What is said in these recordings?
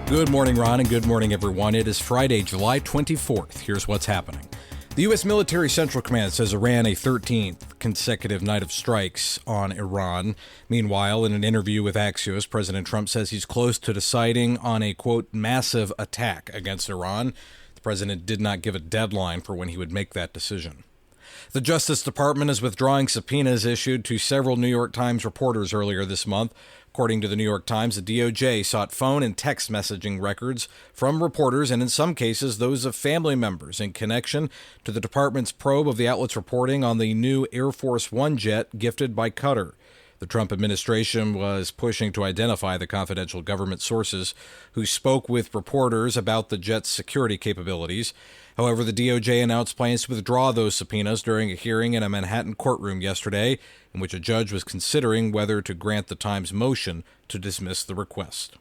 Good morning, Ron, and good morning, everyone. It is Friday, July 24th. Here's what's happening. The U.S. Military Central Command says it ran a 13th consecutive night of strikes on Iran. Meanwhile, in an interview with Axios, President Trump says he's close to deciding on a, quote, massive attack against Iran. The president did not give a deadline for when he would make that decision. The Justice Department is withdrawing subpoenas issued to several New York Times reporters earlier this month. According to the New York Times, the DOJ sought phone and text messaging records from reporters and in some cases those of family members in connection to the department's probe of the outlet's reporting on the new Air Force One jet gifted by Qatar. The Trump administration was pushing to identify the confidential government sources who spoke with reporters about the jet's security capabilities. However, the DOJ announced plans to withdraw those subpoenas during a hearing in a Manhattan courtroom yesterday, in which a judge was considering whether to grant the Times' motion to dismiss the request.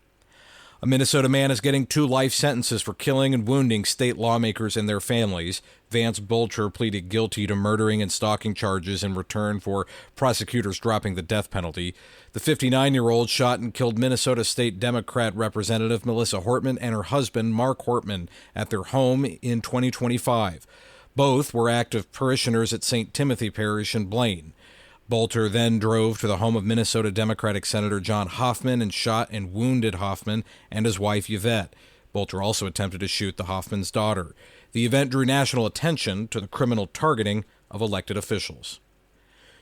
A Minnesota man is getting 2 life sentences for killing and wounding state lawmakers and their families. Vance Bolcher pleaded guilty to murdering and stalking charges in return for prosecutors dropping the death penalty. The 59-year-old shot and killed Minnesota State Democrat Representative Melissa Hortman and her husband, Mark Hortman, at their home in 2025. Both were active parishioners at St. Timothy Parish in Blaine. Bolter then drove to the home of Minnesota Democratic Senator John Hoffman and shot and wounded Hoffman and his wife Yvette. Bolter also attempted to shoot the Hoffman's daughter. The event drew national attention to the criminal targeting of elected officials.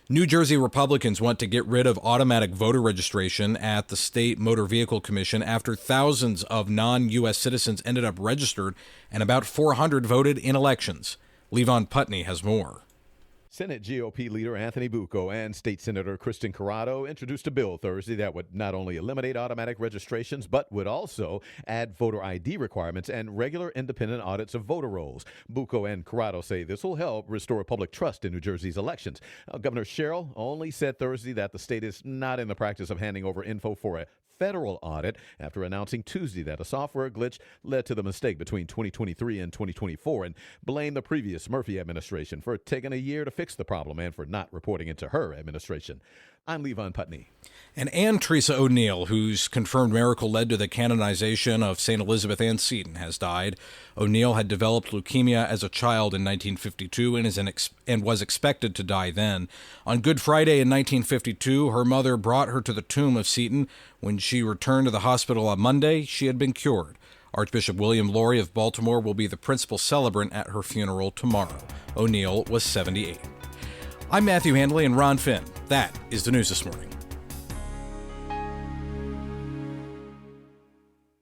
New Jersey Republicans want to get rid of automatic voter registration at the State Motor Vehicle Commission after thousands of non-U.S. citizens ended up registered and about 400 voted in elections. Levon Putney has more. Senate GOP leader Anthony Bucco and State Senator Kristen Corrado introduced a bill Thursday that would not only eliminate automatic registrations, but would also add voter ID requirements and regular independent audits of voter rolls. Bucco and Corrado say this will help restore public trust in New Jersey's elections. Governor Sherrill only said Thursday that the state is not in the practice of handing over info for a federal audit after announcing Tuesday that a software glitch led to the mistake between 2023 and 2024 and blamed the previous Murphy administration for taking a year to fix the problem and for not reporting it to her administration. I'm Levon Putney. And Anne Teresa O'Neill, whose confirmed miracle led to the canonization of St. Elizabeth Ann Seton, has died. O'Neill had developed leukemia as a child in 1952 and was expected to die then. On Good Friday in 1952, her mother brought her to the tomb of Seton. When she returned to the hospital on Monday, she had been cured. Archbishop William Laurie of Baltimore will be the principal celebrant at her funeral tomorrow. O'Neill was 78. I'm Matthew Handley and Ron Finn. That is the news this morning.